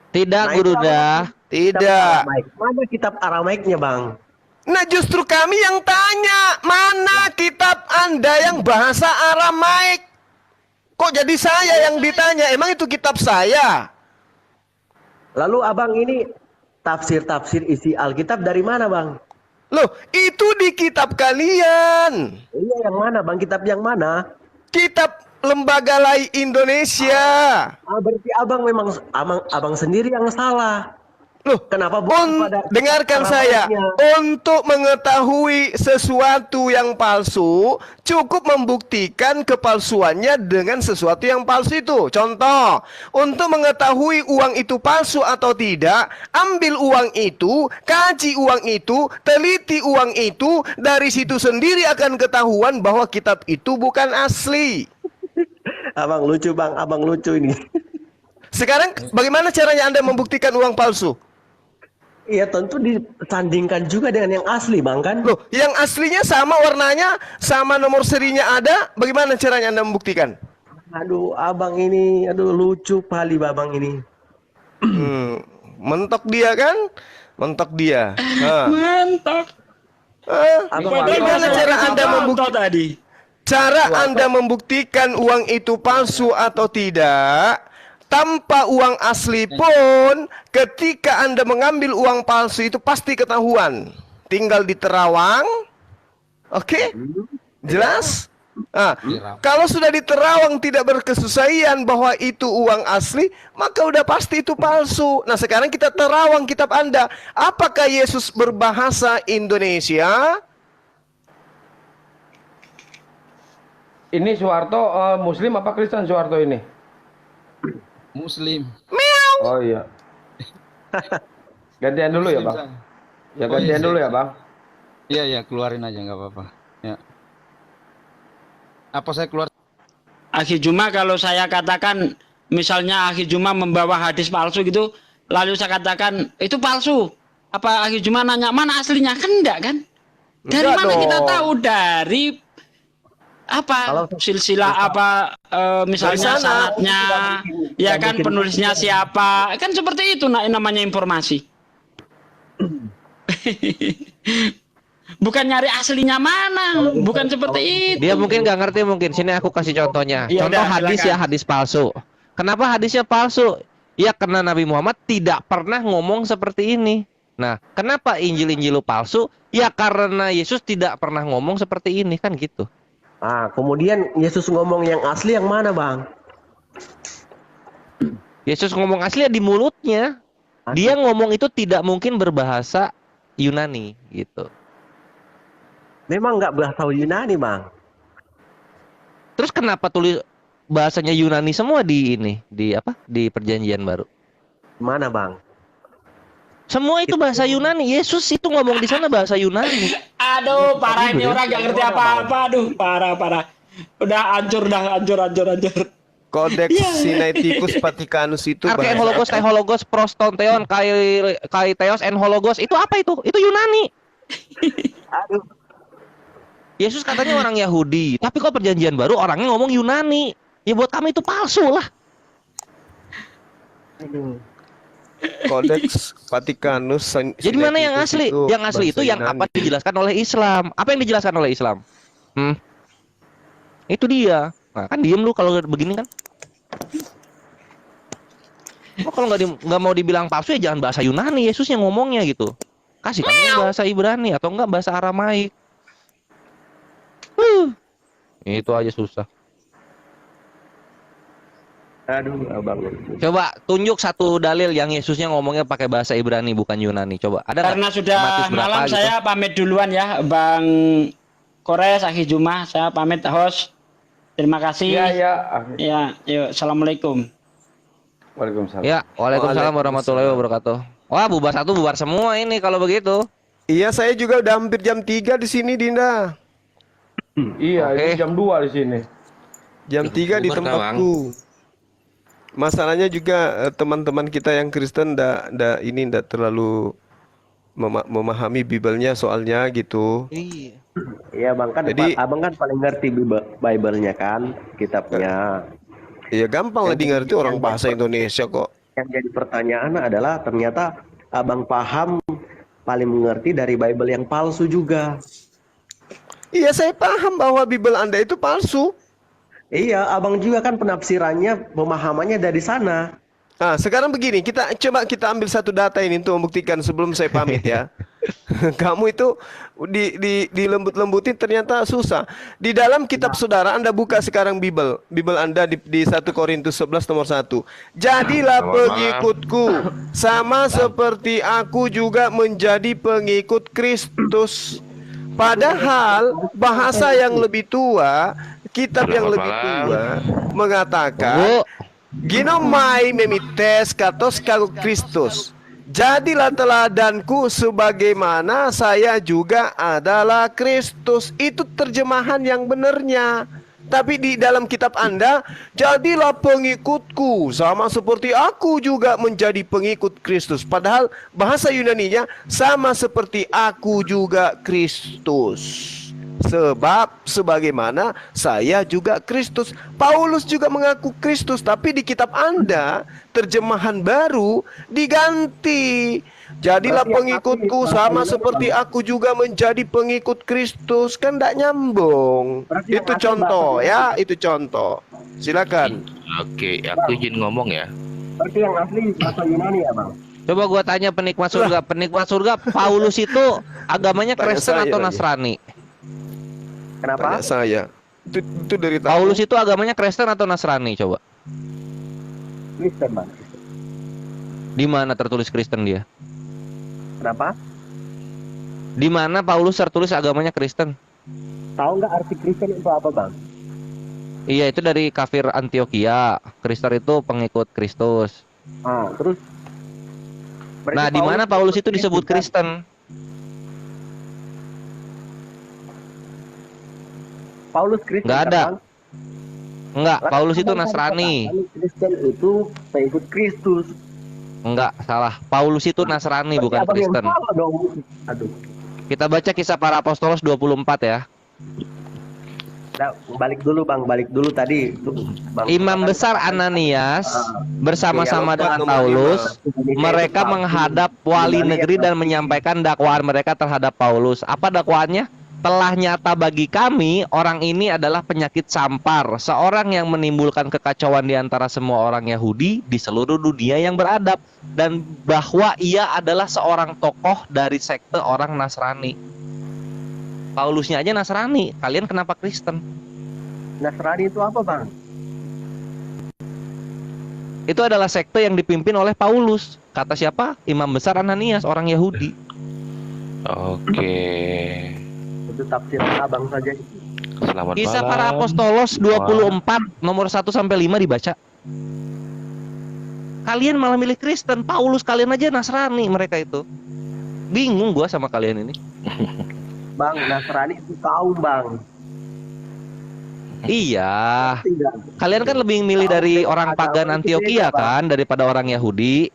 Tidak Nah, itu Gurunda. Tidak. Mana kitab Aramaiknya bang? Nah, justru kami yang tanya, mana kitab Anda yang bahasa Aramaik? Kok jadi saya yang ditanya? Emang itu kitab saya? Lalu abang ini tafsir isi Alkitab dari mana bang? Loh, itu di kitab kalian. Iya yang mana bang? Kitab yang mana? Kitab Lembaga Lai Indonesia. Berarti abang memang abang sendiri yang salah. Loh, Kenapa bukan pada dengarkan saya. Aramaiknya? Untuk mengetahui sesuatu yang palsu, cukup membuktikan kepalsuannya dengan sesuatu yang palsu itu. Contoh, untuk mengetahui uang itu palsu atau tidak, ambil uang itu, kaji uang itu, teliti uang itu, dari situ sendiri akan ketahuan bahwa kitab itu bukan asli. Abang lucu bang, abang lucu ini. Sekarang bagaimana caranya Anda membuktikan uang palsu? Iya tentu disandingkan juga dengan yang asli bang kan? Loh, yang aslinya sama warnanya, sama nomor serinya ada, bagaimana caranya Anda membuktikan? Aduh abang ini, aduh lucu kali babang ini. Mentok dia kan? Mentok dia. Mantap. Abang, Bagaimana cara Anda membuktikan? tadi? Cara Anda membuktikan uang itu palsu atau tidak? Tanpa uang asli pun, ketika Anda mengambil uang palsu itu pasti ketahuan. Tinggal diterawang. Oke? Jelas? Nah, kalau sudah diterawang tidak berkesusahan bahwa itu uang asli, maka udah pasti itu palsu. Nah, sekarang kita terawang kitab Anda. Apakah Yesus berbahasa Indonesia? Ini Soeharto Muslim apa Kristen Soeharto ini? Muslim. Oh iya. Gantian dulu ya bang. Ya Oh, iya, gantian dulu ya bang. Iya, iya, keluarin aja nggak apa-apa. Ya. Apa saya keluar? Akhi Juma kalau saya katakan misalnya Akhi Juma membawa hadis palsu gitu, lalu saya katakan itu palsu. Apa Akhi Juma nanya mana aslinya? Kan enggak kan? Dari Enggak mana kita dong. tahu? Dari apa silsilah apa misalnya Dari sana. sanadnya, ya kan penulisnya siapa? Kan seperti itu namanya informasi. bukan nyari aslinya mana, bukan seperti itu. Dia mungkin nggak ngerti mungkin. Sini aku kasih contohnya. Ya Contoh udah, hadis silakan. ya, hadis palsu. Kenapa hadisnya palsu? Ya karena Nabi Muhammad tidak pernah ngomong seperti ini. Nah, kenapa Injil-Injil lu palsu? Ya karena Yesus tidak pernah ngomong seperti ini, kan gitu. Ah, kemudian Yesus ngomong yang asli yang mana, Bang? Yesus ngomong aslinya di mulutnya. Dia ngomong itu tidak mungkin berbahasa Yunani gitu. Memang nggak bahasa Yunani, Bang. Terus kenapa tulis bahasanya Yunani semua di ini, di apa? Di Perjanjian Baru. Mana, Bang? Gitu. Semua itu bahasa Yunani. Yesus itu ngomong di sana bahasa Yunani. Aduh, parah ini orang gak ngerti apa-apa. Aduh, parah. Udah hancur. Kodeks Sinaiticus Vaticanus itu Arke bahasa hologos, hologos, prostonteon, kai theos, en hologos. Itu apa itu? Itu Yunani. Aduh. Yesus katanya orang Yahudi, tapi kok Perjanjian Baru orangnya ngomong Yunani. Ya buat kami itu palsu lah. Kodeks Vaticanus. Jadi mana yang Sinaiticus asli? Yang asli bahasa itu yang Yunani. apa dijelaskan oleh Islam. Apa yang dijelaskan oleh Islam? Itu dia. Nah, kan diem lu kalau begini kan. Oh, kalau nggak mau dibilang palsu ya jangan bahasa Yunani. Yesus yang ngomongnya gitu. Kasih kami bahasa Ibrani atau enggak bahasa Aramaik. Itu aja susah. Aduh, Abang. Coba tunjuk satu dalil yang Yesusnya ngomongnya pakai bahasa Ibrani bukan Yunani. Coba. Ada nggak? Karena sudah Matius berapa malam gitu? saya pamit duluan ya, Bang Kores, Akhi Jumah. Saya pamit host. Terima kasih. Iya. Ya, yuk, assalamualaikum. Waalaikumsalam. Ya, waalaikumsalam warahmatullahi wabarakatuh. Wah, bubar satu, bubar semua ini kalau begitu. Iya, saya juga udah hampir jam 3 di sini, Dinda. Iya, Oke. ini jam 2 di sini. Jam 3 di tempatku. Masalahnya juga teman-teman kita yang Kristen ndak terlalu memahami Bible-nya soalnya gitu. Iya. Iya, Bang, kan Jadi- Abang kan paling ngerti Bible-nya kan, kitabnya. Ya gampang lah di ngerti orang bahasa Indonesia kok. Yang jadi pertanyaan adalah ternyata Abang paham paling mengerti dari Bible yang palsu juga. Iya, saya paham bahwa Bible Anda itu palsu. Iya, Abang juga kan penafsirannya, pemahamannya dari sana. Nah, sekarang begini, kita ambil satu data ini untuk membuktikan sebelum saya pamit ya. Kamu itu dilembut-lembutin ternyata susah. Di dalam kitab saudara Anda buka sekarang Bible Anda di 1 Korintus 11 nomor 1. Jadilah pengikutku sama seperti aku juga menjadi pengikut Kristus. Padahal bahasa yang lebih tua, kitab yang lebih tua mengatakan Ginomai memites katos kagu Kristus. Jadilah teladanku sebagaimana saya juga adalah Kristus. Itu terjemahan yang benarnya. Tapi di dalam kitab Anda, jadilah pengikutku sama seperti aku juga menjadi pengikut Kristus. Padahal bahasa Yunaninya sama seperti aku juga Kristus. Sebab sebagaimana saya juga Kristus. Paulus juga mengaku Kristus, tapi di kitab Anda terjemahan baru diganti. Jadilah pengikutku sama seperti aku juga menjadi pengikut Kristus. Kan tidak nyambung. Itu contoh ya, itu contoh. Silakan. Oke, aku izin ngomong ya. Berarti yang asli bahasa Yunani ya, Bang? Coba gua tanya penikmat surga. Penikmat surga, Paulus itu agamanya Tanya Kristen saya atau lagi. Nasrani? Kenapa? Tanya saya. Itu dari tahu. Paulus itu agamanya Kristen atau Nasrani? Coba. Kristen, Bang. Di mana tertulis Kristen dia? Kenapa? Di mana Paulus tertulis agamanya Kristen? Tahu nggak arti Kristen itu apa, Bang? Iya, itu dari kafir Antioquia. Kristen itu pengikut Kristus. Ah, terus berarti Nah, di mana Paulus itu disebut Kristen? Paulus Kristen. Nggak kan, ada. Bang? Enggak, Lah, Paulus itu Abang tadi Nasrani. katakan Kristen itu pengikut Kristus. Enggak, salah. Paulus itu Nasrani, bukan Berarti Abang yang Kristen. salah dong. Aduh. Kita baca Kisah Para Apostolos 24 ya. Nah, balik dulu tadi tuh, Bang. Imam besar Ananias bersama-sama dengan Paulus, mereka menghadap wali negeri dan menyampaikan dakwaan mereka terhadap Paulus. Apa dakwaannya? Telah nyata bagi kami orang ini adalah penyakit sampar, seorang yang menimbulkan kekacauan di antara semua orang Yahudi di seluruh dunia yang beradab, dan bahwa ia adalah seorang tokoh dari sekte orang Nasrani. Paulusnya aja Nasrani, kalian kenapa Kristen? Nasrani itu apa, Bang? Itu adalah sekte yang dipimpin oleh Paulus. Kata siapa? Imam besar Ananias, orang Yahudi. Oke. Itu tafsiran Abang saja itu. Selamat Kisah malam. para Apostolos 24 nomor 1 sampai 5 dibaca. Kalian malah milih Kristen, Paulus kalian aja Nasrani mereka itu. Bingung gua sama kalian ini. Bang, Nasrani itu kaum, Bang. Iya. Tidak. Kalian kan lebih milih dari orang pagan Antioquia kan daripada orang Yahudi.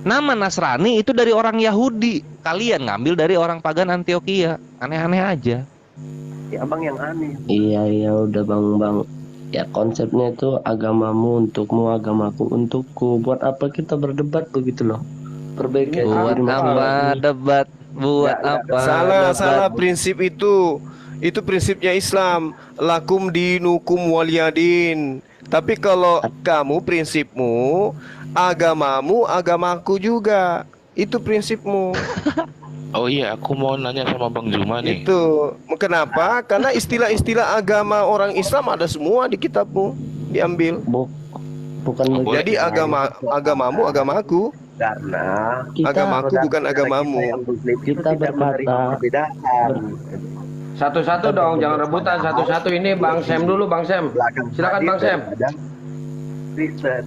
Nama Nasrani itu dari orang Yahudi. Kalian ngambil dari orang pagan Antioquia. Aneh-aneh aja. Ya, Bang, yang aneh. Iya udah bang. Ya konsepnya itu agamamu untukmu, agamaku untukku. Buat apa kita berdebat begitu loh? Perbaiki aja Buat diri apa masing-masing. debat? Buat Ya, apa? Salah, debat? salah prinsip itu. Itu prinsipnya Islam. Lakum dinukum waliyadin. Tapi kalau kamu prinsipmu, agamamu, agamaku juga. Itu prinsipmu. Oh iya, aku mau nanya sama Bang Zuma nih. Itu. Kenapa? Karena istilah-istilah agama orang Islam ada semua di kitabmu. Diambil. Bukan Oh, boleh. Jadi agamamu, agamaku. Karena Agamaku bukan saudara agamamu. kita yang muslim itu Kita tidak menerima berkata- perbedaan. Satu-satu dong, jangan rebutan satu-satu. Ini Bang Sam dulu, Bang Sam. Belakang Silakan hadir Bang Sam. daripada Kristen.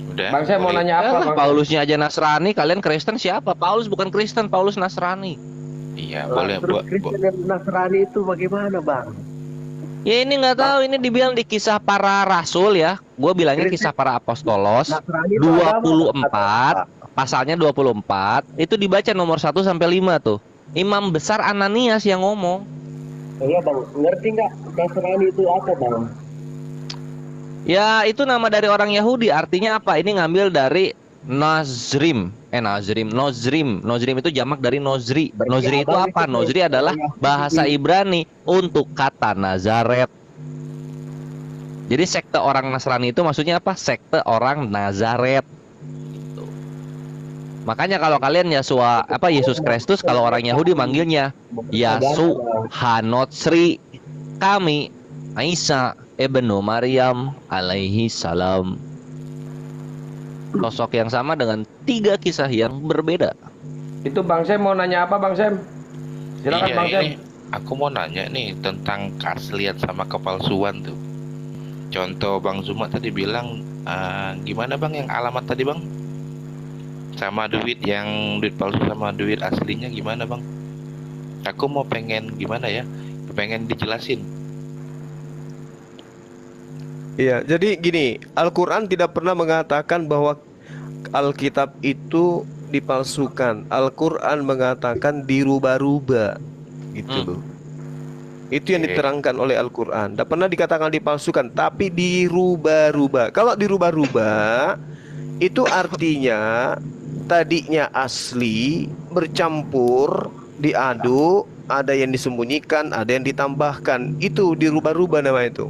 Udah. Bang Sam mau boleh. nanya apa, Yalah, Bang? Paulusnya aja Nasrani, kalian Kristen siapa? Paulus bukan Kristen, Paulus Nasrani. Iya, boleh. Terus Kristen dan Nasrani itu bagaimana, Bang? Ya ini nggak tahu, ini dibilang di kisah para rasul ya. Gue bilangnya kisah para apostolos Nasrani itu agama, 24, pasalnya 24, itu dibaca nomor 1 sampai 5 tuh. Imam besar Ananias yang ngomong. Iya, Bang. Ngerti nggak Nasrani itu apa, Bang? Ya itu nama dari orang Yahudi, artinya apa? Ini ngambil dari Nozrim. Nozrim itu jamak dari Nozri. Berarti Nozri itu abang apa? itu Nozri adalah bahasa Ibrani untuk kata Nazaret. Jadi sekte orang Nasrani itu maksudnya apa? Sekte orang Nazaret. Gitu. Makanya kalau kalian Yesus Kristus, kalau orang Yahudi manggilnya Yasu Hanotsri, kami Isa ibnu Maryam alaihi salam. Sosok yang sama dengan 3 kisah yang berbeda. Itu Bang Sam mau nanya apa, Bang Sam? Silakan Iya, Bang Sam. ini aku mau nanya nih tentang keaslian sama kepalsuan tuh. Contoh Bang Zuma tadi bilang gimana Bang yang alamat tadi Bang? Sama duit palsu sama duit aslinya gimana Bang? Aku mau pengen gimana ya? Pengen dijelasin. Iya, jadi gini, Al-Quran tidak pernah mengatakan bahwa Alkitab itu dipalsukan. Al-Quran mengatakan dirubah-rubah, gitu loh. Itu yang Oke. diterangkan oleh Al-Quran. Tidak pernah dikatakan dipalsukan, tapi dirubah-rubah. Kalau dirubah-rubah, itu artinya tadinya asli, bercampur, diaduk, ada yang disembunyikan, ada yang ditambahkan. Itu dirubah-rubah nama itu.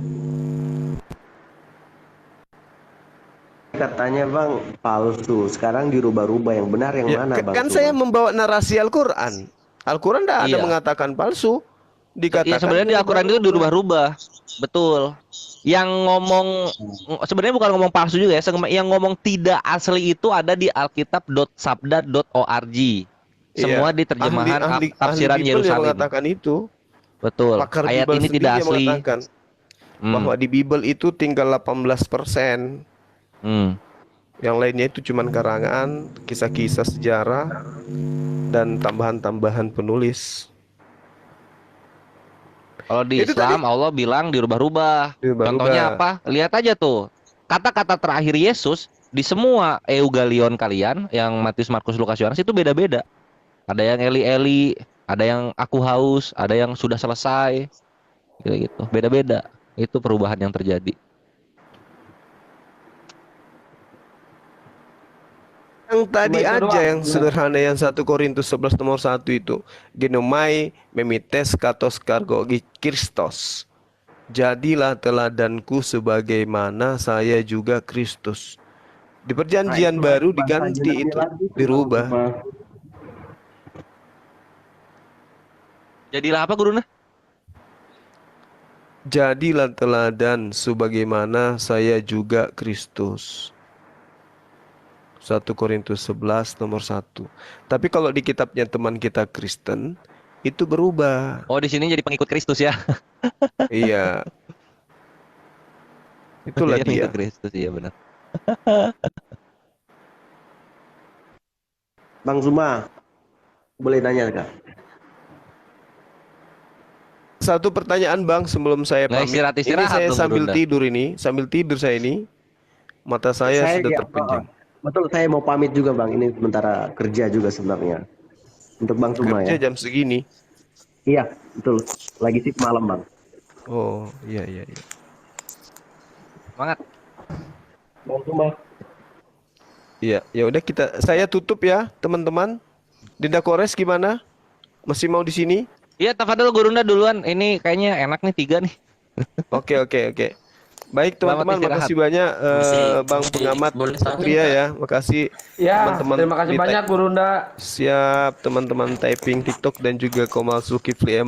Katanya, Bang, palsu. Sekarang dirubah-rubah. Yang benar yang Ya, mana, Bang? kan saya membawa narasi Al-Quran. Al-Quran tidak ada Iya. mengatakan palsu. Dikatakan Ya sebenarnya di Al-Quran itu dirubah-rubah. Betul. Yang ngomong sebenarnya bukan ngomong palsu juga ya. Yang ngomong tidak asli itu ada di alkitab.sabda.org. Semua di terjemahan tafsiran ahli Bible yang Yerusalem. mengatakan itu. Betul. Pakar Ayat Bible ini sendiri tidak yang asli. mengatakan Hmm. bahwa di Bible itu tinggal 18%. Hmm. Yang lainnya itu cuman karangan, kisah-kisah sejarah, dan tambahan-tambahan penulis. Kalau di Itu Islam Allah bilang dirubah-rubah. Dirubah-rubah. Contohnya apa? Lihat aja tuh. Kata-kata terakhir Yesus di semua Eugalion kalian yang Matius, Markus, Lukas, Yohanes itu beda-beda. Ada yang Eli Eli, Ada yang aku haus, ada yang sudah selesai. Gitu. Beda-beda. Itu perubahan yang terjadi. Yang tadi Cuma itu aja doang. yang sederhana yang 1 Korintus 11 nomor 1 itu. Genomai memites katos kargo Kristos. Jadilah teladanku sebagaimana saya juga Kristus. Di perjanjian baru diganti itu, dirubah. Jadilah apa guruna? Jadilah teladan sebagaimana saya juga Kristus. 1 Korintus 11 nomor 1. Tapi kalau di kitabnya teman kita Kristen itu berubah. Oh, di sini jadi pengikut Kristus ya. Iya. Itulah Iya, dia. pengikut Kristus, iya benar. Bang Zuma, boleh tanya Kak? Satu pertanyaan Bang sebelum saya Nah, pamit. istirahat Ini saya dong, sambil Bunda. tidur ini, sambil tidur saya ini. Mata saya sudah terpejam. Betul, saya mau pamit juga Bang. Ini sementara kerja juga sebenarnya. Untuk Bang Zuma Kerja ya. jam segini. Iya, betul. Lagi shift malam Bang. Oh, iya iya iya. Semangat. Bang Zuma. Iya, ya udah saya tutup ya, teman-teman. Dinda Kores gimana? Masih mau di sini? Iya, Tafadol Gurunda duluan. Ini kayaknya enak nih 3 nih. Oke. Baik Selamat teman-teman, istirahat. makasih banyak Bang Pengamat Satria ya. Makasih Ya, teman-teman terima kasih di banyak Burunda. Siap teman-teman typing TikTok dan juga Komal Zulkifli Emal.